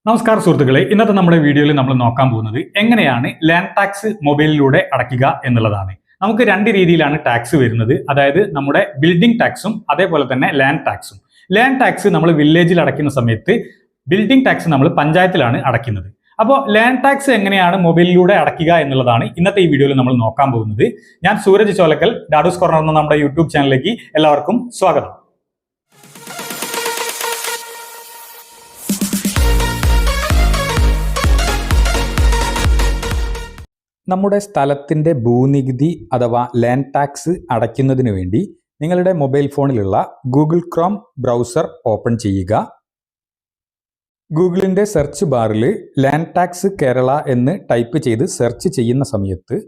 നമസ്കാരം സുഹൃത്തുക്കളെ, ഇന്നത്തെ നമ്മുടെ വീഡിയോയിൽ നമ്മൾ നോക്കാൻ പോകുന്നത് എങ്ങനെയാണ് ലാൻഡ് ടാക്സ് മൊബൈലിലൂടെ അടയ്ക്കുക എന്നുള്ളതാണ്. നമുക്ക് രണ്ട് രീതിയിലാണ് ടാക്സ് വരുന്നത്. അതായത് നമ്മുടെ ബിൽഡിംഗ് ടാക്സും അതേപോലെ തന്നെ ലാൻഡ് ടാക്സും. ലാൻഡ് ടാക്സ് നമ്മൾ വില്ലേജിൽ അടയ്ക്കുന്ന സമയത്ത് ബിൽഡിംഗ് ടാക്സ് നമ്മൾ പഞ്ചായത്തിലാണ് അടയ്ക്കുന്നത്. അപ്പോൾ ലാൻഡ് ടാക്സ് എങ്ങനെയാണ് മൊബൈലിലൂടെ അടയ്ക്കുക എന്നുള്ളതാണ് ഇന്നത്തെ ഈ വീഡിയോയിൽ നമ്മൾ നോക്കാൻ പോകുന്നത്. ഞാൻ സൂരജ് ചോലക്കൽ, ഡാഡൂസ് കോർണർ എന്ന നമ്മുടെ യൂട്യൂബ് ചാനലിലേക്ക് എല്ലാവർക്കും സ്വാഗതം. നമ്മുടെ സ്ഥലത്തിൻ്റെ ഭൂനികുതി അഥവാ ലാൻഡ് ടാക്സ് അടയ്ക്കുന്നതിന് വേണ്ടി നിങ്ങളുടെ മൊബൈൽ ഫോണിലുള്ള ഗൂഗിൾ ക്രോം ബ്രൗസർ ഓപ്പൺ ചെയ്യുക. ഗൂഗിളിൻ്റെ സെർച്ച് ബാറിൽ ലാൻഡ് ടാക്സ് കേരള എന്ന് ടൈപ്പ് ചെയ്ത് സെർച്ച് ചെയ്യുന്ന സമയത്ത്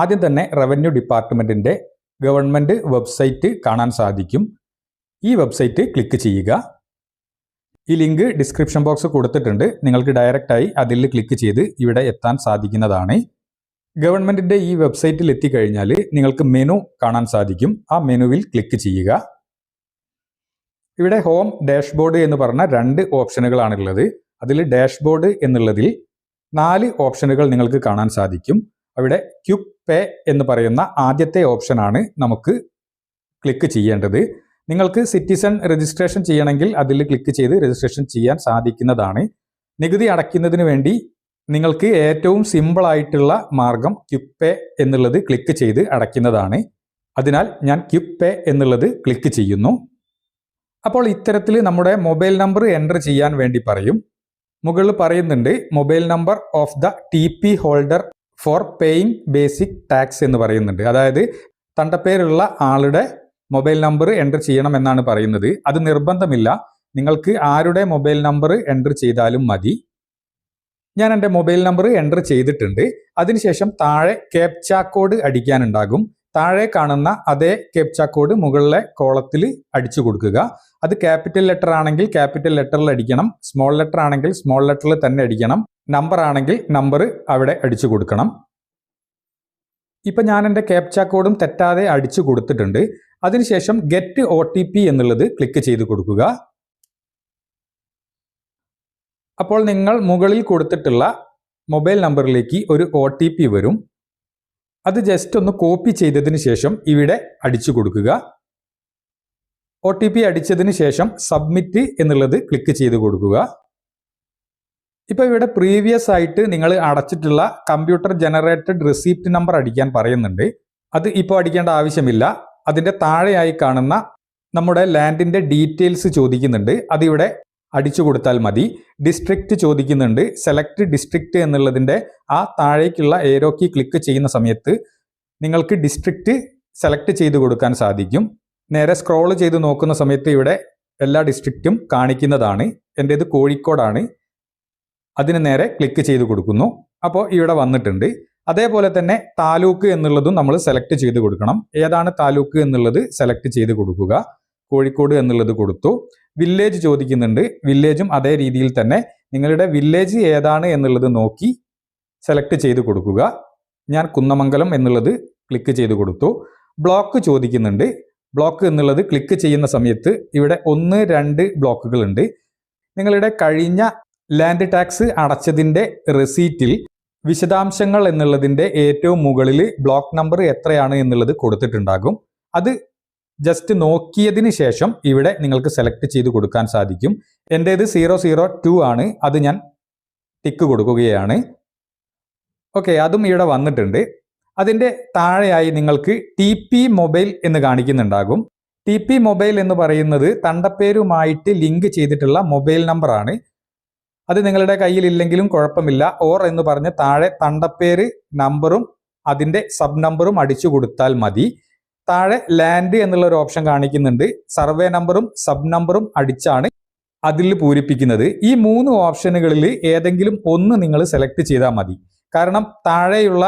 ആദ്യം തന്നെ റവന്യൂ ഡിപ്പാർട്ട്മെൻറ്റിൻ്റെ ഗവൺമെൻറ് വെബ്സൈറ്റ് കാണാൻ സാധിക്കും. ഈ വെബ്സൈറ്റ് ക്ലിക്ക് ചെയ്യുക. ഈ ലിങ്ക് ഡിസ്ക്രിപ്ഷൻ ബോക്സ് കൊടുത്തിട്ടുണ്ട്. നിങ്ങൾക്ക് ഡയറക്റ്റായി അതിൽ ക്ലിക്ക് ചെയ്ത് ഇവിടെ എത്താൻ സാധിക്കുന്നതാണ്. ഗവൺമെൻറ്റിൻ്റെ ഈ വെബ്സൈറ്റിൽ എത്തിക്കഴിഞ്ഞാൽ നിങ്ങൾക്ക് മെനു കാണാൻ സാധിക്കും. ആ മെനുവിൽ ക്ലിക്ക് ചെയ്യുക. ഇവിടെ ഹോം, ഡാഷ്ബോർഡ് എന്ന് പറഞ്ഞ രണ്ട് ഓപ്ഷനുകളാണുള്ളത്. അതിൽ ഡാഷ്ബോർഡ് എന്നുള്ളതിൽ 4 ഓപ്ഷനുകൾ നിങ്ങൾക്ക് കാണാൻ സാധിക്കും. അവിടെ ക്വിക്ക് പേ എന്ന് പറയുന്ന ആദ്യത്തെ ഓപ്ഷനാണ് നമുക്ക് ക്ലിക്ക് ചെയ്യേണ്ടത്. നിങ്ങൾക്ക് സിറ്റിസൺ രജിസ്ട്രേഷൻ ചെയ്യണമെങ്കിൽ അതിൽ ക്ലിക്ക് ചെയ്ത് രജിസ്ട്രേഷൻ ചെയ്യാൻ സാധിക്കുന്നതാണ്. നികുതി അടയ്ക്കുന്നതിന് വേണ്ടി നിങ്ങൾക്ക് ഏറ്റവും സിമ്പിളായിട്ടുള്ള മാർഗം ക്വിക്ക് പേ എന്നുള്ളത് ക്ലിക്ക് ചെയ്ത് അടയ്ക്കുന്നതാണ്. അതിനാൽ ഞാൻ ക്വിക്ക് പേ എന്നുള്ളത് ക്ലിക്ക് ചെയ്യുന്നു. അപ്പോൾ ഇത്തരത്തിൽ നമ്മുടെ മൊബൈൽ നമ്പർ എൻ്റർ ചെയ്യാൻ വേണ്ടി പറയും. മുകളിൽ പറയുന്നുണ്ട് mobile number of the TP holder for paying basic tax എന്ന് പറയുന്നുണ്ട്. അതായത് തണ്ടപ്പേരുള്ള ആളുടെ മൊബൈൽ നമ്പർ എൻ്റർ ചെയ്യണമെന്നാണ് പറയുന്നത്. അത് നിർബന്ധമില്ല, നിങ്ങൾക്ക് ആരുടെ മൊബൈൽ നമ്പർ എൻ്റർ ചെയ്താലും മതി. ഞാൻ എൻ്റെ മൊബൈൽ നമ്പർ എൻ്റർ ചെയ്തിട്ടുണ്ട്. അതിനുശേഷം താഴെ ക്യാപ്ച കോഡ് അടിക്കാനുണ്ടാകും. താഴെ കാണുന്ന അതേ ക്യാപ്ച കോഡ് മുകളിലെ കോളത്തിൽ അടിച്ചു കൊടുക്കുക. അത് ക്യാപിറ്റൽ ലെറ്റർ ആണെങ്കിൽ ക്യാപിറ്റൽ ലെറ്ററിൽ അടിക്കണം, സ്മോൾ ലെറ്റർ ആണെങ്കിൽ സ്മോൾ ലെറ്ററിൽ തന്നെ അടിക്കണം, നമ്പർ ആണെങ്കിൽ നമ്പർ അവിടെ അടിച്ചു കൊടുക്കണം. ഇപ്പം ഞാൻ എൻ്റെ ക്യാപ്ച കോഡും തെറ്റാതെ അടിച്ചു കൊടുത്തിട്ടുണ്ട്. അതിനുശേഷം ഗെറ്റ് OTP എന്നുള്ളത് ക്ലിക്ക് ചെയ്ത് കൊടുക്കുക. അപ്പോൾ നിങ്ങൾ മുകളിൽ കൊടുത്തിട്ടുള്ള മൊബൈൽ നമ്പറിലേക്ക് ഒരു OTP വരും. അത് ജസ്റ്റ് ഒന്ന് കോപ്പി ചെയ്തതിന് ശേഷം ഇവിടെ അടിച്ചു കൊടുക്കുക. OTP അടിച്ചതിന് ശേഷം സബ്മിറ്റ് എന്നുള്ളത് ക്ലിക്ക് ചെയ്ത് കൊടുക്കുക. ഇപ്പോൾ ഇവിടെ പ്രീവിയസ് ആയിട്ട് നിങ്ങൾ അടച്ചിട്ടുള്ള കമ്പ്യൂട്ടർ ജനറേറ്റഡ് റെസിപ്റ്റ് നമ്പർ അടിക്കാൻ പറയുന്നുണ്ട്. അത് ഇപ്പോൾ അടിക്കേണ്ട ആവശ്യമില്ല. അതിൻ്റെ താഴെയായി കാണുന്ന നമ്മുടെ ലാൻഡിൻ്റെ ഡീറ്റെയിൽസ് ചോദിക്കുന്നുണ്ട്. അതിവിടെ അടിച്ചു കൊടുത്താൽ മതി. ഡിസ്ട്രിക്റ്റ് ചോദിക്കുന്നുണ്ട്. സെലക്ട് ഡിസ്ട്രിക്റ്റ് എന്നുള്ളതിൻ്റെ ആ താഴേക്കുള്ള ഏരോ കീ ക്ലിക്ക് ചെയ്യുന്ന സമയത്ത് നിങ്ങൾക്ക് ഡിസ്ട്രിക്റ്റ് സെലക്ട് ചെയ്ത് കൊടുക്കാൻ സാധിക്കും. നേരെ സ്ക്രോൾ ചെയ്ത് നോക്കുന്ന സമയത്ത് ഇവിടെ എല്ലാ ഡിസ്ട്രിക്റ്റും കാണിക്കുന്നതാണ്. എൻ്റേത് കോഴിക്കോടാണ്. അതിന് നേരെ ക്ലിക്ക് ചെയ്ത് കൊടുക്കുന്നു. അപ്പോൾ ഇവിടെ വന്നിട്ടുണ്ട്. അതേപോലെ തന്നെ താലൂക്ക് എന്നുള്ളതും നമ്മൾ സെലക്ട് ചെയ്ത് കൊടുക്കണം. ഏതാണ് താലൂക്ക് എന്നുള്ളത് സെലക്ട് ചെയ്ത് കൊടുക്കുക. കോഴിക്കോട് എന്നുള്ളത് കൊടുത്തു. വില്ലേജ് ചോദിക്കുന്നുണ്ട്. വില്ലേജും അതേ രീതിയിൽ തന്നെ നിങ്ങളുടെ വില്ലേജ് ഏതാണ് എന്നുള്ളത് നോക്കി സെലക്ട് ചെയ്ത് കൊടുക്കുക. ഞാൻ കുന്നമംഗലം എന്നുള്ളത് ക്ലിക്ക് ചെയ്ത് കൊടുത്തു. ബ്ലോക്ക് ചോദിക്കുന്നുണ്ട്. ബ്ലോക്ക് എന്നുള്ളത് ക്ലിക്ക് ചെയ്യുന്ന സമയത്ത് ഇവിടെ 1, 2 ബ്ലോക്കുകളുണ്ട്. നിങ്ങളുടെ കഴിഞ്ഞ ലാൻഡ് ടാക്സ് അടച്ചതിൻ്റെ റെസീറ്റിൽ വിശദാംശങ്ങൾ എന്നുള്ളതിൻ്റെ ഏറ്റവും മുകളിൽ ബ്ലോക്ക് നമ്പർ എത്രയാണ് എന്നുള്ളത് കൊടുത്തിട്ടുണ്ടാകും. അത് ജസ്റ്റ് നോക്കിയതിന് ശേഷം ഇവിടെ നിങ്ങൾക്ക് സെലക്ട് ചെയ്ത് കൊടുക്കാൻ സാധിക്കും. എൻ്റേത് 002 ആണ്. അത് ഞാൻ ടിക്ക് കൊടുക്കുകയാണ്. ഓക്കെ, അതും ഇവിടെ വന്നിട്ടുണ്ട്. അതിൻ്റെ താഴെയായി നിങ്ങൾക്ക് TP മൊബൈൽ എന്ന് കാണിക്കുന്നുണ്ടാകും. TP മൊബൈൽ എന്ന് പറയുന്നത് തണ്ടപ്പേരുമായിട്ട് ലിങ്ക് ചെയ്തിട്ടുള്ള മൊബൈൽ നമ്പറാണ്. അത് നിങ്ങളുടെ കയ്യിലില്ലെങ്കിലും കുഴപ്പമില്ല. ഓർ എന്ന് പറഞ്ഞ് താഴെ തണ്ടപ്പേര് നമ്പറും അതിൻ്റെ സബ് നമ്പറും അടിച്ചു കൊടുത്താൽ മതി. താഴെ ലാൻഡ് എന്നുള്ള ഒരു ഓപ്ഷൻ കാണിക്കുന്നുണ്ട്. സർവേ നമ്പറും സബ് നമ്പറും അടിച്ചാണ് അതിൽ പൂരിപ്പിക്കുന്നത്. ഈ 3 ഓപ്ഷനുകളിൽ ഏതെങ്കിലും ഒന്ന് നിങ്ങൾ സെലക്ട് ചെയ്താൽ മതി. കാരണം താഴെയുള്ള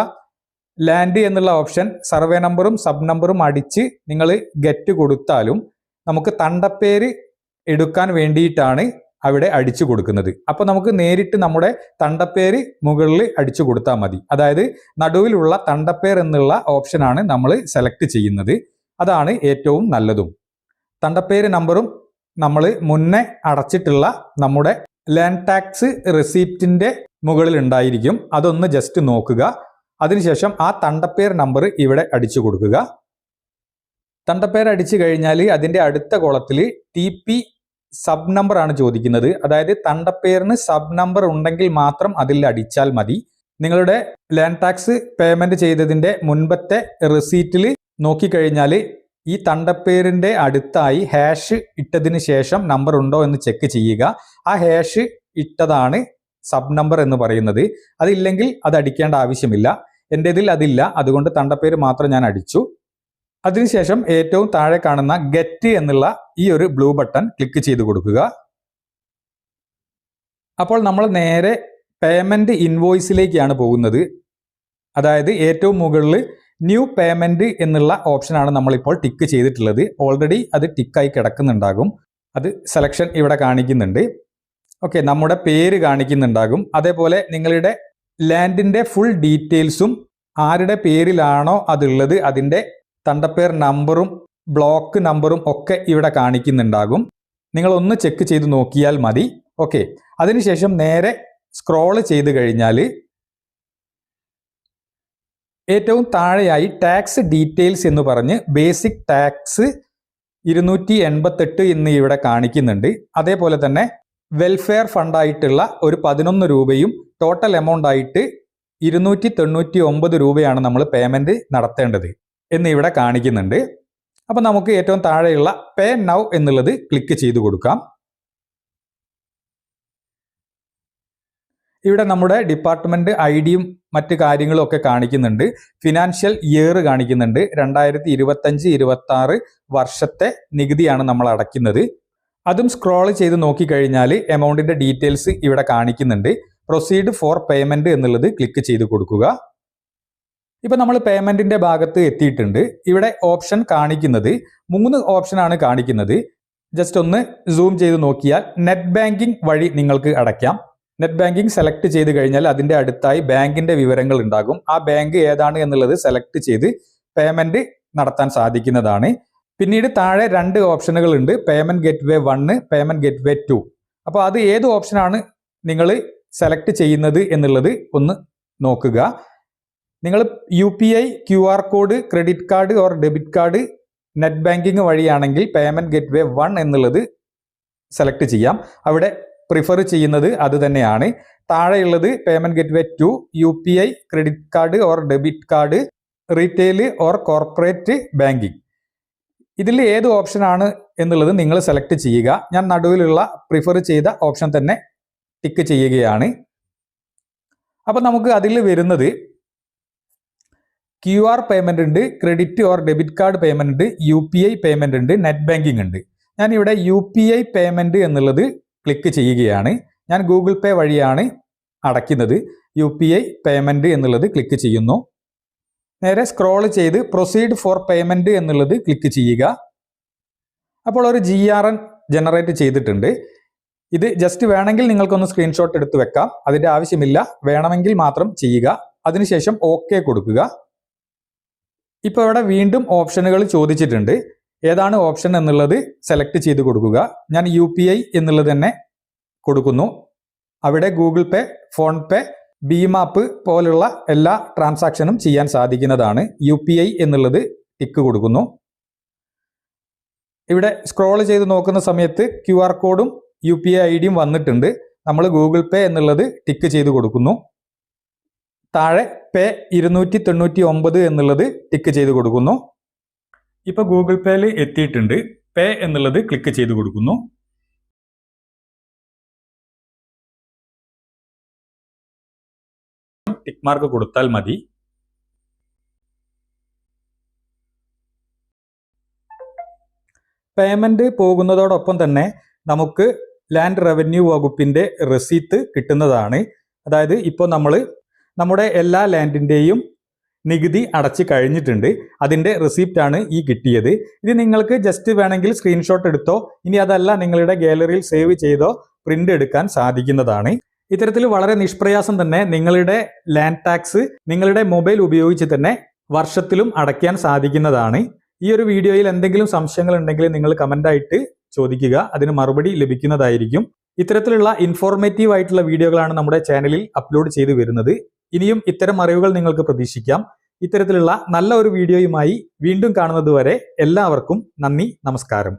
ലാൻഡ് എന്നുള്ള ഓപ്ഷൻ സർവേ നമ്പറും സബ് നമ്പറും അടിച്ച് നിങ്ങൾ ഗെറ്റ് കൊടുത്താലും നമുക്ക് തണ്ടപ്പേര് എടുക്കാൻ വേണ്ടിയിട്ടാണ് അവിടെ അടിച്ചു കൊടുക്കുന്നത്. അപ്പോൾ നമുക്ക് നേരിട്ട് നമ്മുടെ തണ്ടപ്പേര് മുകളിൽ അടിച്ചു കൊടുത്താൽ മതി. അതായത് നടുവിലുള്ള തണ്ടപ്പേർ എന്നുള്ള ഓപ്ഷനാണ് നമ്മൾ സെലക്ട് ചെയ്യുന്നത്. അതാണ് ഏറ്റവും നല്ലതും. തണ്ടപ്പേര് നമ്പറും നമ്മൾ മുന്നേ അടച്ചിട്ടുള്ള നമ്മുടെ ലാൻഡ് ടാക്സ് റെസിപ്റ്റിൻ്റെ മുകളിൽ ഉണ്ടായിരിക്കും. അതൊന്ന് ജസ്റ്റ് നോക്കുക. അതിനുശേഷം ആ തണ്ടപ്പേർ നമ്പർ ഇവിടെ അടിച്ചു കൊടുക്കുക. തണ്ടപ്പേർ അടിച്ചു കഴിഞ്ഞാൽ അതിൻ്റെ അടുത്ത കോളത്തിൽ TP സബ് നമ്പർ ആണ് ചോദിക്കുന്നത്. അതായത് തണ്ടപ്പേരിന് സബ് നമ്പർ ഉണ്ടെങ്കിൽ മാത്രം അതിൽ അടിച്ചാൽ മതി. നിങ്ങളുടെ ലാൻഡ് ടാക്സ് പേയ്മെൻറ്റ് ചെയ്തതിൻ്റെ മുൻപത്തെ റെസീറ്റിൽ നോക്കിക്കഴിഞ്ഞാൽ ഈ തണ്ടപ്പേരിൻ്റെ അടുത്തായി ഹാഷ് ഇട്ടതിന് ശേഷം നമ്പർ ഉണ്ടോ എന്ന് ചെക്ക് ചെയ്യുക. ആ ഹാഷ് ഇട്ടതാണ് സബ് നമ്പർ എന്ന് പറയുന്നത്. അതില്ലെങ്കിൽ അത് അടിക്കേണ്ട ആവശ്യമില്ല. എൻ്റേതിൽ അതില്ല, അതുകൊണ്ട് തണ്ടപ്പേര് മാത്രം ഞാൻ അടിച്ചു. അതിനുശേഷം ഏറ്റവും താഴെ കാണുന്ന ഗെറ്റ് എന്നുള്ള ഈ ഒരു ബ്ലൂ ബട്ടൺ ക്ലിക്ക് ചെയ്ത് കൊടുക്കുക. അപ്പോൾ നമ്മൾ നേരെ പേയ്മെൻറ്റ് ഇൻവോയ്സിലേക്കാണ് പോകുന്നത്. അതായത് ഏറ്റവും മുകളിൽ ന്യൂ പേയ്മെൻറ്റ് എന്നുള്ള ഓപ്ഷനാണ് നമ്മളിപ്പോൾ ടിക്ക് ചെയ്തിട്ടുള്ളത്. ഓൾറെഡി അത് ടിക്കായി കിടക്കുന്നുണ്ടാകും. അത് സെലക്ഷൻ ഇവിടെ കാണിക്കുന്നുണ്ട്. ഓക്കെ, നമ്മുടെ പേര് കാണിക്കുന്നുണ്ടാകും. അതേപോലെ നിങ്ങളുടെ ലാൻഡിൻ്റെ ഫുൾ ഡീറ്റെയിൽസും ആരുടെ പേരിലാണോ അതുള്ളത് അതിൻ്റെ തണ്ടപ്പേർ നമ്പറും ബ്ലോക്ക് നമ്പറും ഒക്കെ ഇവിടെ കാണിക്കുന്നുണ്ടാകും. നിങ്ങളൊന്ന് ചെക്ക് ചെയ്ത് നോക്കിയാൽ മതി. ഓക്കെ, അതിനുശേഷം നേരെ സ്ക്രോൾ ചെയ്ത് കഴിഞ്ഞാൽ ഏറ്റവും താഴെയായി ടാക്സ് ഡീറ്റെയിൽസ് എന്ന് പറഞ്ഞ് ബേസിക് ടാക്സ് 288 എന്ന് ഇവിടെ കാണിക്കുന്നുണ്ട്. അതേപോലെ തന്നെ വെൽഫെയർ ഫണ്ടായിട്ടുള്ള ഒരു 11 രൂപയും ടോട്ടൽ എമൗണ്ട് ആയിട്ട് 299 രൂപയാണ് നമ്മൾ പേയ്മെൻറ്റ് നടത്തേണ്ടത് എന്ന് ഇവിടെ കാണിക്കുന്നുണ്ട്. അപ്പോൾ നമുക്ക് ഏറ്റവും താഴെയുള്ള പേ നൗ എന്നുള്ളത് ക്ലിക്ക് ചെയ്ത് കൊടുക്കാം. ഇവിടെ നമ്മുടെ ഡിപ്പാർട്ട്മെൻറ്റ് ഐഡിയും മറ്റ് കാര്യങ്ങളും ഒക്കെ കാണിക്കുന്നുണ്ട്. ഫിനാൻഷ്യൽ ഇയർ കാണിക്കുന്നുണ്ട്. 2025-26 വർഷത്തെ നികുതിയാണ് നമ്മൾ അടയ്ക്കുന്നത്. അതും സ്ക്രോൾ ചെയ്ത് നോക്കിക്കഴിഞ്ഞാൽ എമൗണ്ടിൻ്റെ ഡീറ്റെയിൽസ് ഇവിടെ കാണിക്കുന്നുണ്ട്. പ്രൊസീഡ് ഫോർ പേയ്മെൻറ്റ് എന്നുള്ളത് ക്ലിക്ക് ചെയ്ത് കൊടുക്കുക. ഇപ്പം നമ്മൾ പേയ്മെൻറ്റിൻ്റെ ഭാഗത്ത് എത്തിയിട്ടുണ്ട്. ഇവിടെ ഓപ്ഷൻ കാണിക്കുന്നത് 3 ഓപ്ഷനാണ് കാണിക്കുന്നത്. ജസ്റ്റ് ഒന്ന് സൂം ചെയ്ത് നോക്കിയാൽ നെറ്റ് ബാങ്കിങ് വഴി നിങ്ങൾക്ക് അടയ്ക്കാം. നെറ്റ് ബാങ്കിങ് സെലക്ട് ചെയ്ത് കഴിഞ്ഞാൽ അതിൻ്റെ അടുത്തായി ബാങ്കിൻ്റെ വിവരങ്ങൾ ഉണ്ടാകും. ആ ബാങ്ക് ഏതാണ് എന്നുള്ളത് സെലക്ട് ചെയ്ത് പേയ്മെൻറ്റ് നടത്താൻ സാധിക്കുന്നതാണ്. പിന്നീട് താഴെ 2 ഓപ്ഷനുകൾ ഉണ്ട്. Payment gateway 1, payment gateway 2. അപ്പോൾ അത് ഏത് ഓപ്ഷനാണ് നിങ്ങൾ സെലക്ട് ചെയ്യുന്നത് എന്നുള്ളത് ഒന്ന് നോക്കുക. നിങ്ങൾ UPI, QR code, credit card or debit card net banking വഴിയാണെങ്കിൽ പേയ്മെൻറ്റ് ഗേറ്റ്വേ 1 എന്നുള്ളത് സെലക്ട് ചെയ്യാം. അവിടെ പ്രിഫർ ചെയ്യുന്നത് അത് തന്നെയാണ്. താഴെയുള്ളത് payment gateway 2, UPI, credit card or debit card, retail or corporate banking. ഇതിൽ ഏത് ഓപ്ഷനാണ് എന്നുള്ളത് നിങ്ങൾ സെലക്ട് ചെയ്യുക. ഞാൻ നടുവിലുള്ള പ്രിഫർ ചെയ്ത ഓപ്ഷൻ തന്നെ ടിക്ക് ചെയ്യുകയാണ്. അപ്പോൾ നമുക്ക് അതിൽ വരുന്നത് QR പേയ്മെൻ്റ് ഉണ്ട്, credit or debit card payment ഉണ്ട്, UPI പേയ്മെൻ്റ് ഉണ്ട്, നെറ്റ് ബാങ്കിങ് ഉണ്ട്. ഞാൻ ഇവിടെ UPI പേയ്മെൻറ്റ് എന്നുള്ളത് ക്ലിക്ക് ചെയ്യുകയാണ്. ഞാൻ ഗൂഗിൾ പേ വഴിയാണ് അടയ്ക്കുന്നത്. UPI പേയ്മെൻറ്റ് എന്നുള്ളത് ക്ലിക്ക് ചെയ്യുന്നു. നേരെ സ്ക്രോൾ ചെയ്ത് പ്രൊസീഡ് ഫോർ പേയ്മെൻറ്റ് എന്നുള്ളത് ക്ലിക്ക് ചെയ്യുക. അപ്പോൾ ഒരു GRN ജനറേറ്റ് ചെയ്തിട്ടുണ്ട്. ഇത് ജസ്റ്റ് വേണമെങ്കിൽ നിങ്ങൾക്കൊന്ന് സ്ക്രീൻഷോട്ട് എടുത്ത് വെക്കാം. അതിൻ്റെ ആവശ്യമില്ല, വേണമെങ്കിൽ മാത്രം ചെയ്യുക. അതിനുശേഷം OK കൊടുക്കുക. ഇപ്പോൾ ഇവിടെ വീണ്ടും ഓപ്ഷനുകൾ ചോദിച്ചിട്ടുണ്ട്. ഏതാണ് ഓപ്ഷൻ എന്നുള്ളത് സെലക്ട് ചെയ്ത് കൊടുക്കുക. ഞാൻ UPI എന്നുള്ളത് തന്നെ കൊടുക്കുന്നു. അവിടെ ഗൂഗിൾ പേ, ഫോൺ പേ, BMAP പോലുള്ള എല്ലാ ട്രാൻസാക്ഷനും ചെയ്യാൻ സാധിക്കുന്നതാണ്. UPI എന്നുള്ളത് ടിക്ക് കൊടുക്കുന്നു. ഇവിടെ സ്ക്രോൾ ചെയ്ത് നോക്കുന്ന സമയത്ത് QR കോഡും UPI ഐഡിയും വന്നിട്ടുണ്ട്. നമ്മൾ ഗൂഗിൾ പേ എന്നുള്ളത് ടിക്ക് ചെയ്ത് കൊടുക്കുന്നു. താഴെ പേ 299 എന്നുള്ളത് ടിക്ക് ചെയ്ത് കൊടുക്കുന്നു. ഇപ്പോൾ ഗൂഗിൾ പേയിൽ എത്തിയിട്ടുണ്ട്. പേ എന്നുള്ളത് ക്ലിക്ക് ചെയ്ത് കൊടുക്കുന്നു. ടിക്ക് മാർക്ക് കൊടുത്താൽ മതി. പേയ്മെന്റ് പോകുന്നതോടൊപ്പം തന്നെ നമുക്ക് ലാൻഡ് റവന്യൂ വകുപ്പിന്റെ റെസീറ്റ് കിട്ടുന്നതാണ്. അതായത് ഇപ്പോൾ നമ്മൾ നമ്മുടെ എല്ലാ ലാൻഡിൻ്റെയും നികുതി അടച്ചു കഴിഞ്ഞിട്ടുണ്ട്. അതിൻ്റെ റെസിപ്റ്റാണ് ഈ കിട്ടിയത്. ഇത് നിങ്ങൾക്ക് ജസ്റ്റ് വേണമെങ്കിൽ സ്ക്രീൻഷോട്ട് എടുത്തോ, ഇനി അതല്ല നിങ്ങളുടെ ഗാലറിയിൽ സേവ് ചെയ്തോ പ്രിന്റ് എടുക്കാൻ സാധിക്കുന്നതാണ്. ഇത്തരത്തിൽ വളരെ നിഷ്പ്രയാസം തന്നെ നിങ്ങളുടെ ലാൻഡ് ടാക്സ് നിങ്ങളുടെ മൊബൈൽ ഉപയോഗിച്ച് തന്നെ വർഷത്തിലും അടയ്ക്കാൻ സാധിക്കുന്നതാണ്. ഈ ഒരു വീഡിയോയിൽ എന്തെങ്കിലും സംശയങ്ങൾ ഉണ്ടെങ്കിൽ നിങ്ങൾ കമൻ്റായിട്ട് ചോദിക്കുക. അതിന് മറുപടി ലഭിക്കുന്നതായിരിക്കും. ഇത്തരത്തിലുള്ള ഇൻഫോർമേറ്റീവ് ആയിട്ടുള്ള വീഡിയോകളാണ് നമ്മുടെ ചാനലിൽ അപ്ലോഡ് ചെയ്തു വരുന്നത്. ഇനിയും ഇത്തരം അറിവുകൾ നിങ്ങൾക്ക് പ്രതീക്ഷിക്കാം. ഇത്തരത്തിലുള്ള നല്ല ഒരു വീഡിയോയുമായി വീണ്ടും കാണുന്നത് വരെ എല്ലാവർക്കും നന്ദി, നമസ്കാരം.